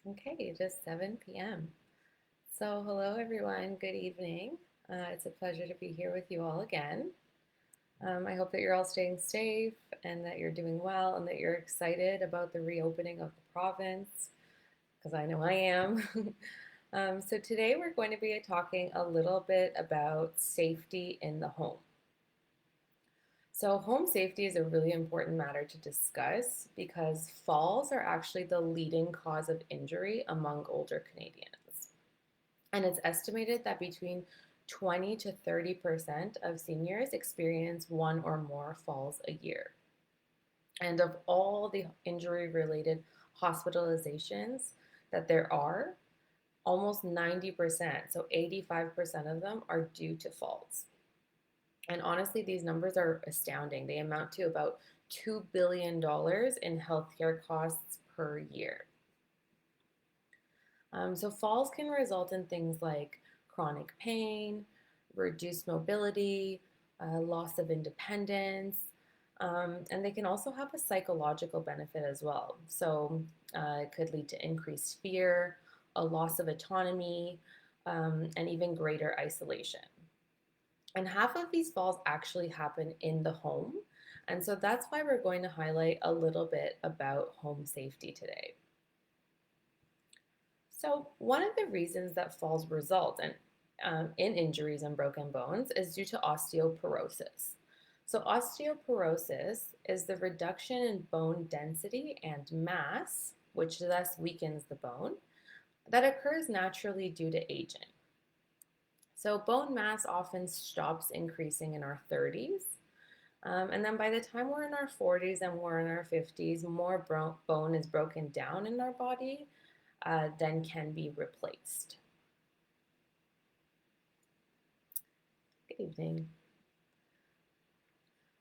Okay, it is 7 p.m. So, hello everyone, good evening. It's a pleasure to be here with you all again. I hope that you're all staying safe and that you're doing well and that you're excited about the reopening of the province, because I know I am. So, today we're going to be talking a little bit about safety in the home. So, home safety is a really important matter to discuss because falls are actually the leading cause of injury among older Canadians. And it's estimated that between 20 to 30% of seniors experience one or more falls a year. And of all the injury related hospitalizations that there are, almost 90%, so 85% of them are due to falls. And honestly, these numbers are astounding. They amount to about $2 billion in healthcare costs per year. So falls can result in things like chronic pain, reduced mobility, loss of independence, and they can also have a psychological benefit as well. So it could lead to increased fear, a loss of autonomy, and even greater isolation. And half of these falls actually happen in the home. And so that's why we're going to highlight a little bit about home safety today. So, one of the reasons that falls result in injuries and broken bones is due to osteoporosis. So, osteoporosis is the reduction in bone density and mass, which thus weakens the bone, that occurs naturally due to aging. So, bone mass often stops increasing in our 30s. And then by the time we're in our 40s and we're in our 50s, more bone is broken down in our body than can be replaced. Good evening.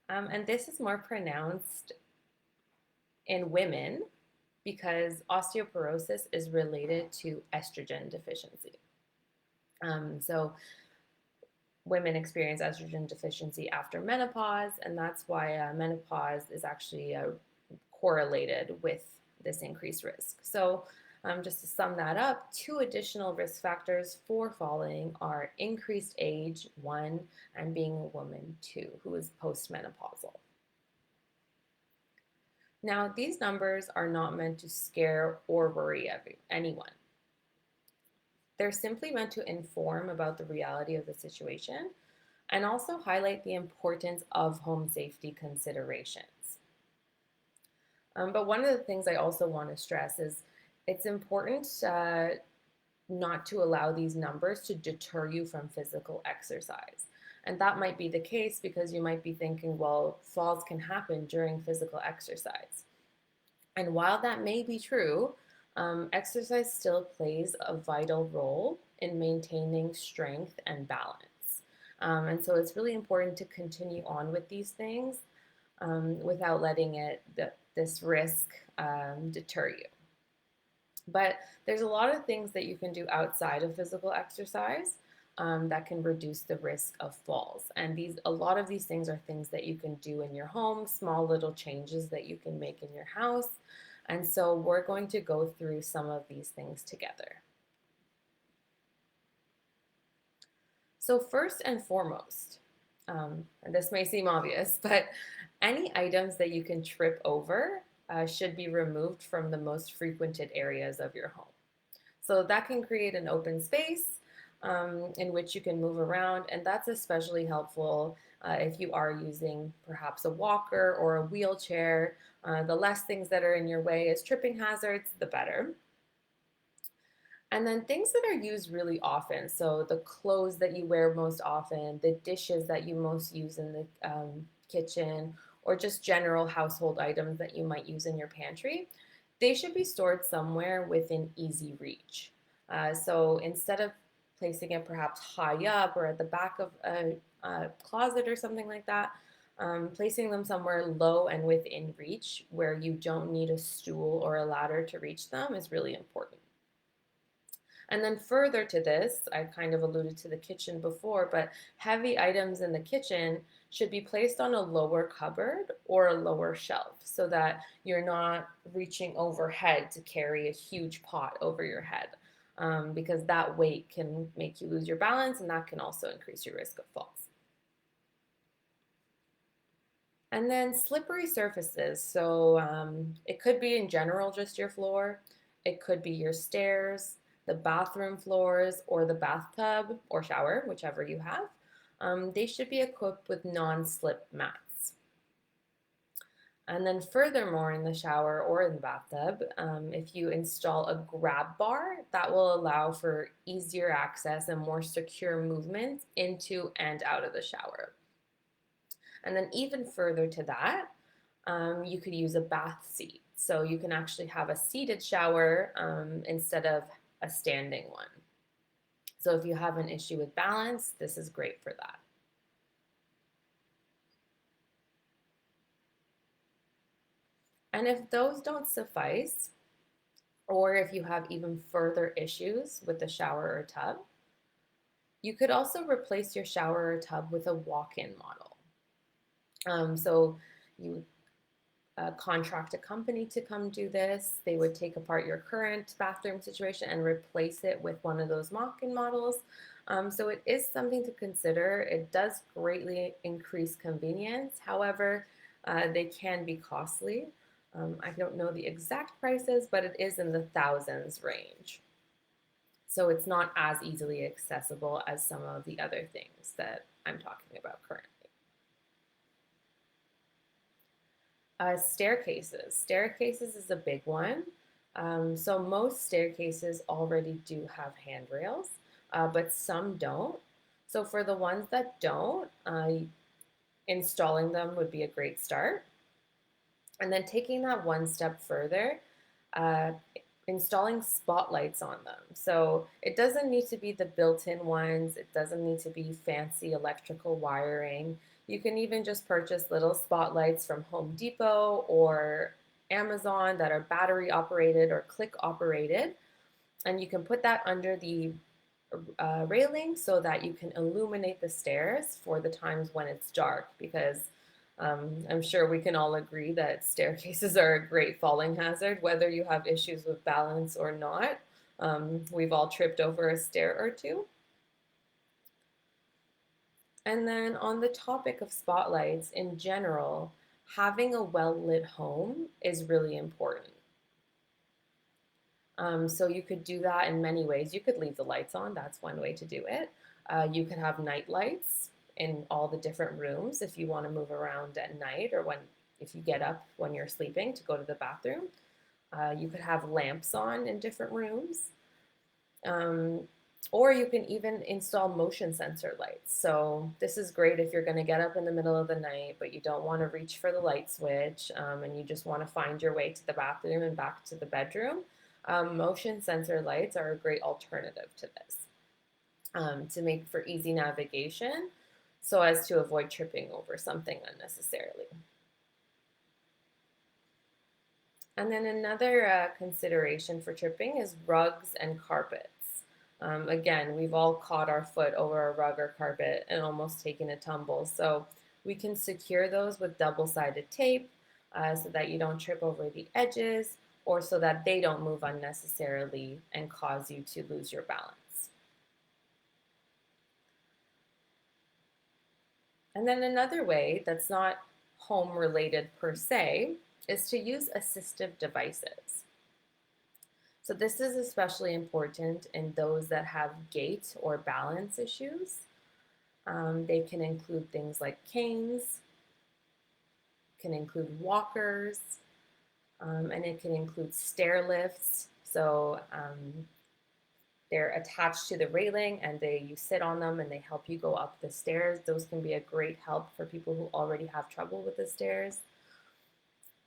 And this is more pronounced in women because osteoporosis is related to estrogen deficiency. So women experience estrogen deficiency after menopause, and that's why menopause is actually correlated with this increased risk. So just to sum that up, two additional risk factors for falling are increased age, one, and being a woman, two, who is postmenopausal. Now, these numbers are not meant to scare or worry anyone. They're simply meant to inform about the reality of the situation and also highlight the importance of home safety considerations. But one of the things I also want to stress is it's important not to allow these numbers to deter you from physical exercise. And that might be the case because you might be thinking, well, falls can happen during physical exercise. And while that may be true, exercise still plays a vital role in maintaining strength and balance. And so it's really important to continue on with these things without letting this risk deter you. But there's a lot of things that you can do outside of physical exercise that can reduce the risk of falls. And a lot of these things are things that you can do in your home, small little changes that you can make in your house. And so we're going to go through some of these things together. So first and foremost, and this may seem obvious, but any items that you can trip over should be removed from the most frequented areas of your home. So that can create an open space in which you can move around, and that's especially helpful if you are using perhaps a walker or a wheelchair. The less things that are in your way as tripping hazards, the better. And then things that are used really often, so the clothes that you wear most often, the dishes that you most use in the kitchen, or just general household items that you might use in your pantry, they should be stored somewhere within easy reach. So instead of placing it perhaps high up or at the back of a closet or something like that, placing them somewhere low and within reach where you don't need a stool or a ladder to reach them is really important. And then further to this, I kind of alluded to the kitchen before, but heavy items in the kitchen should be placed on a lower cupboard or a lower shelf so that you're not reaching overhead to carry a huge pot over your head, because that weight can make you lose your balance and that can also increase your risk of falls. And then slippery surfaces. So it could be in general just your floor. It could be your stairs, the bathroom floors, or the bathtub or shower, whichever you have. They should be equipped with non-slip mats. And then furthermore, in the shower or in the bathtub, if you install a grab bar, that will allow for easier access and more secure movement into and out of the shower. And then even further to that, you could use a bath seat. So you can actually have a seated shower instead of a standing one. So if you have an issue with balance, this is great for that. And if those don't suffice, or if you have even further issues with the shower or tub, you could also replace your shower or tub with a walk-in model. So you contract a company to come do this. They would take apart your current bathroom situation and replace it with one of those walk-in models. So it is something to consider. It does greatly increase convenience. However, they can be costly. I don't know the exact prices, but it is in the thousands range. So it's not as easily accessible as some of the other things that I'm talking about currently. Staircases. Staircases is a big one. So most staircases already do have handrails, but some don't. So for the ones that don't, installing them would be a great start. And then taking that one step further, installing spotlights on them. So it doesn't need to be the built-in ones. It doesn't need to be fancy electrical wiring. You can even just purchase little spotlights from Home Depot or Amazon that are battery operated or click operated. And you can put that under the railing so that you can illuminate the stairs for the times when it's dark, because I'm sure we can all agree that staircases are a great falling hazard, whether you have issues with balance or not. We've all tripped over a stair or two. And then on the topic of spotlights in general, having a well-lit home is really important. So you could do that in many ways. You could leave the lights on. That's one way to do it. You could have night lights in all the different rooms if you want to move around at night, or if you get up when you're sleeping to go to the bathroom. You could have lamps on in different rooms. Or you can even install motion sensor lights. So this is great if you're going to get up in the middle of the night, but you don't want to reach for the light switch, and you just want to find your way to the bathroom and back to the bedroom. Motion sensor lights are a great alternative to this, to make for easy navigation so as to avoid tripping over something unnecessarily. And then another consideration for tripping is rugs and carpets. Again, we've all caught our foot over a rug or carpet and almost taken a tumble. So we can secure those with double-sided tape so that you don't trip over the edges, or so that they don't move unnecessarily and cause you to lose your balance. And then another way that's not home related per se is to use assistive devices. So this is especially important in those that have gait or balance issues. They can include things like canes, can include walkers, and it can include stair lifts. So they're attached to the railing and you sit on them and they help you go up the stairs. Those can be a great help for people who already have trouble with the stairs.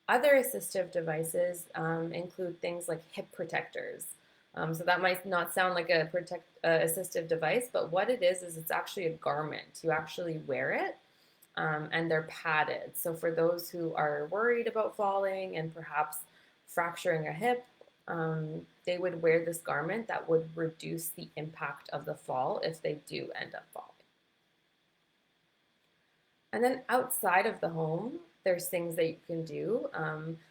Other assistive devices include things like hip protectors. So that might not sound like a assistive device, but what it is it's actually a garment. You actually wear it, and they're padded. So for those who are worried about falling and perhaps fracturing a hip, they would wear this garment that would reduce the impact of the fall if they do end up falling. And then outside of the home, there's things that you can do.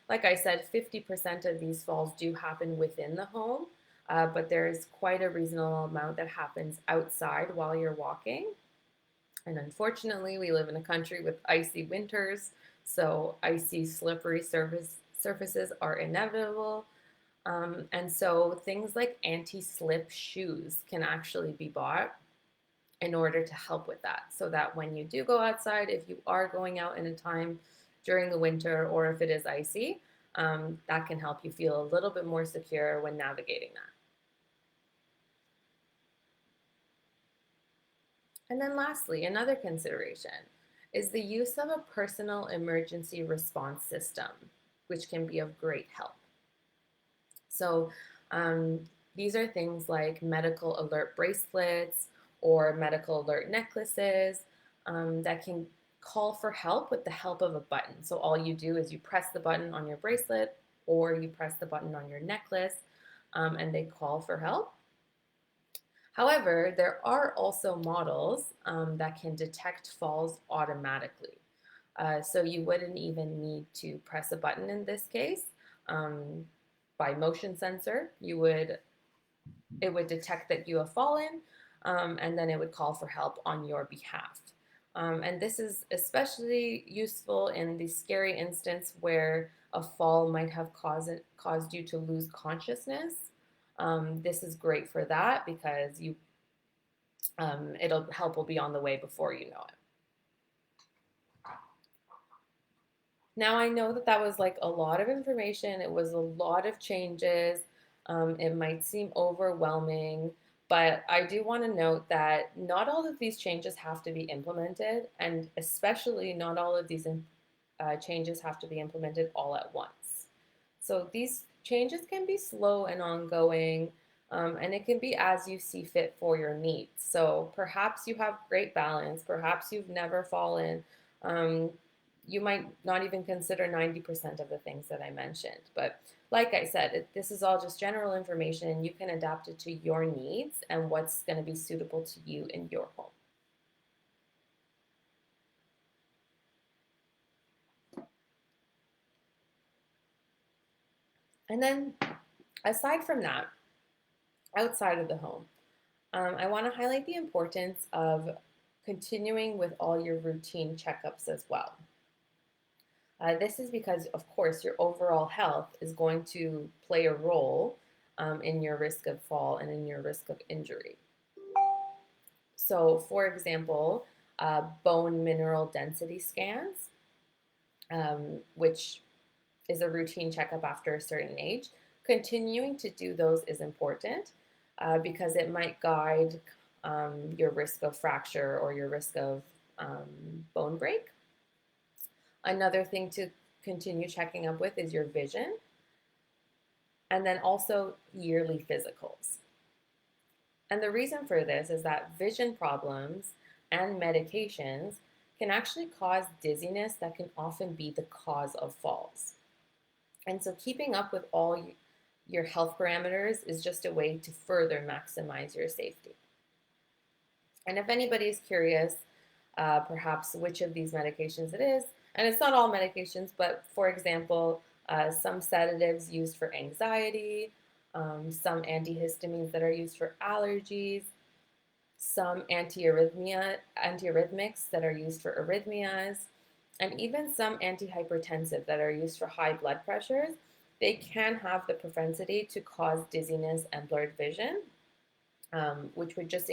Like I said, 50% of these falls do happen within the home, but there's quite a reasonable amount that happens outside while you're walking. And unfortunately, we live in a country with icy winters, so icy, slippery surfaces are inevitable. And so things like anti-slip shoes can actually be bought in order to help with that, so that when you do go outside, if you are going out in a time during the winter or if it is icy, that can help you feel a little bit more secure when navigating that. And then lastly, another consideration is the use of a personal emergency response system, which can be of great help. So these are things like medical alert bracelets or medical alert necklaces that can call for help with the help of a button. So all you do is you press the button on your bracelet or you press the button on your necklace and they call for help. However, there are also models that can detect falls automatically. So you wouldn't even need to press a button in this case. By motion sensor, it would detect that you have fallen, and then it would call for help on your behalf. And this is especially useful in the scary instance where a fall might have caused you to lose consciousness. This is great for that because help will be on the way before you know it. Now I know that was like a lot of information. It was a lot of changes. It might seem overwhelming, but I do want to note that not all of these changes have to be implemented, and especially not all of these changes have to be implemented all at once. So these changes can be slow and ongoing, and it can be as you see fit for your needs. So perhaps you have great balance, perhaps you've never fallen. You might not even consider 90% of the things that I mentioned. But like I said, this is all just general information and you can adapt it to your needs and what's going to be suitable to you in your home. And then aside from that, outside of the home, I want to highlight the importance of continuing with all your routine checkups as well. This is because, of course, your overall health is going to play a role in your risk of fall and in your risk of injury. So, for example, bone mineral density scans, which is a routine checkup after a certain age. Continuing to do those is important because it might guide your risk of fracture or your risk of bone break. Another thing to continue checking up with is your vision, and then also yearly physicals. And the reason for this is that vision problems and medications can actually cause dizziness that can often be the cause of falls. And so keeping up with all your health parameters is just a way to further maximize your safety. And if anybody is curious, perhaps which of these medications it is, and it's not all medications, but for example, some sedatives used for anxiety, some antihistamines that are used for allergies, some antiarrhythmics that are used for arrhythmias, and even some antihypertensive that are used for high blood pressures, they can have the propensity to cause dizziness and blurred vision, which would just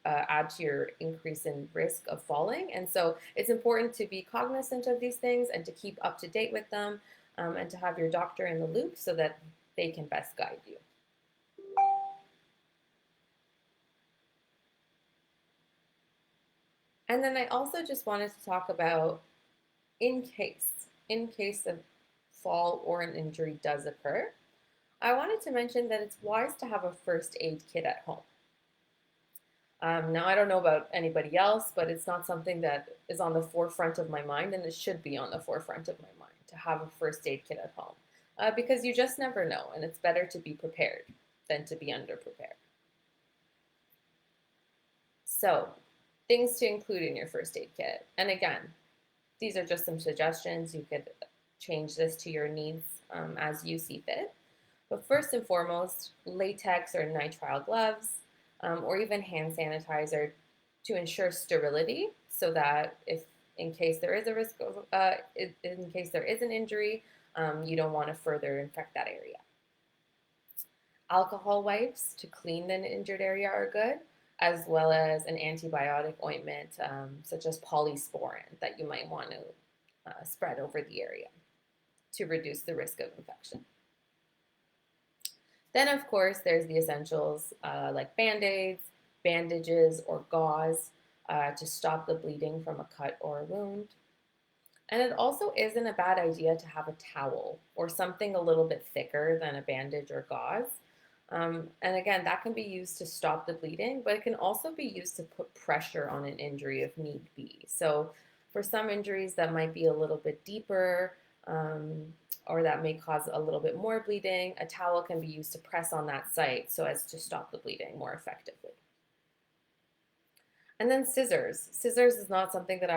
add to your increase in risk of falling. And so it's important to be cognizant of these things and to keep up to date with them and to have your doctor in the loop so that they can best guide you. And then I also just wanted to talk about in case a fall or an injury does occur, I wanted to mention that it's wise to have a first aid kit at home. Now, I don't know about anybody else, but it's not something that is on the forefront of my mind, and it should be on the forefront of my mind to have a first aid kit at home. because you just never know, and it's better to be prepared than to be underprepared. So, things to include in your first aid kit. And again, these are just some suggestions. You could change this to your needs as you see fit. But first and foremost, latex or nitrile gloves, or even hand sanitizer to ensure sterility, so that if in case there is a risk of, in case there is an injury, you don't want to further infect that area. Alcohol wipes to clean the injured area are good, as well as an antibiotic ointment, such as polysporin, that you might want to spread over the area to reduce the risk of infection. Then, of course, there's the essentials like Band-Aids, bandages, or gauze to stop the bleeding from a cut or a wound. And it also isn't a bad idea to have a towel or something a little bit thicker than a bandage or gauze. And again, that can be used to stop the bleeding, but it can also be used to put pressure on an injury if need be. So for some injuries that might be a little bit deeper, or that may cause a little bit more bleeding, a towel can be used to press on that site so as to stop the bleeding more effectively. And then scissors. Scissors is not something that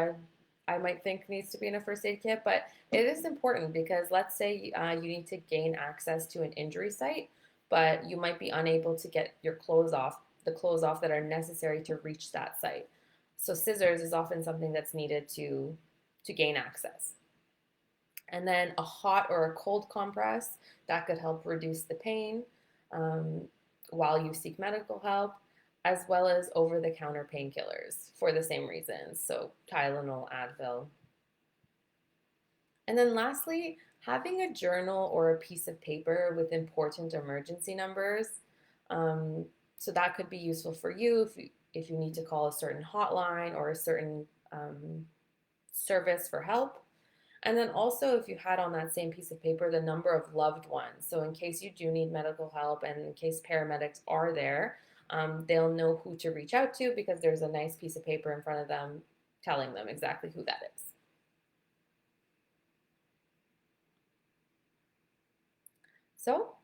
I might think needs to be in a first aid kit, but it is important because let's say you need to gain access to an injury site, but you might be unable to get your clothes off, the clothes off that are necessary to reach that site. So scissors is often something that's needed to gain access. And then a hot or a cold compress, that could help reduce the pain while you seek medical help, as well as over-the-counter painkillers for the same reasons, so Tylenol, Advil. And then lastly, having a journal or a piece of paper with important emergency numbers. So that could be useful for you if you need to call a certain hotline or a certain service for help. And then also if you had on that same piece of paper the number of loved ones. So in case you do need medical help and in case paramedics are there, they'll know who to reach out to because there's a nice piece of paper in front of them telling them exactly who that is. So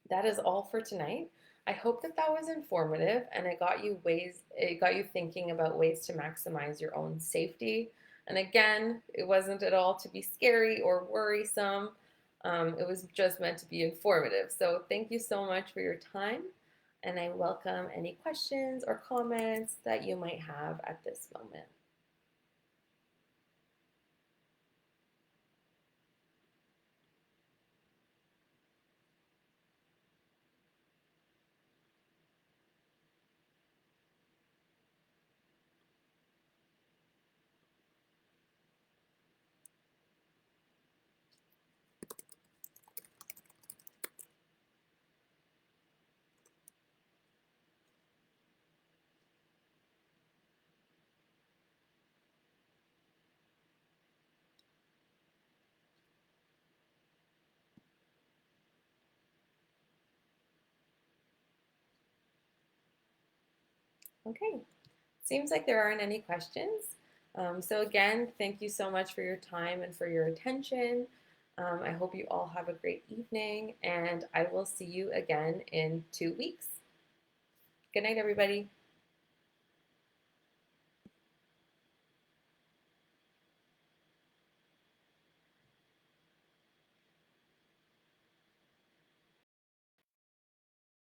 that is all for tonight. I hope that was informative and it got you thinking about ways to maximize your own safety. And again, it wasn't at all to be scary or worrisome. It was just meant to be informative. So thank you so much for your time, and I welcome any questions or comments that you might have at this moment. Okay, seems like there aren't any questions. So again, thank you so much for your time and for your attention. I hope you all have a great evening, and I will see you again in 2 weeks. Good night, everybody.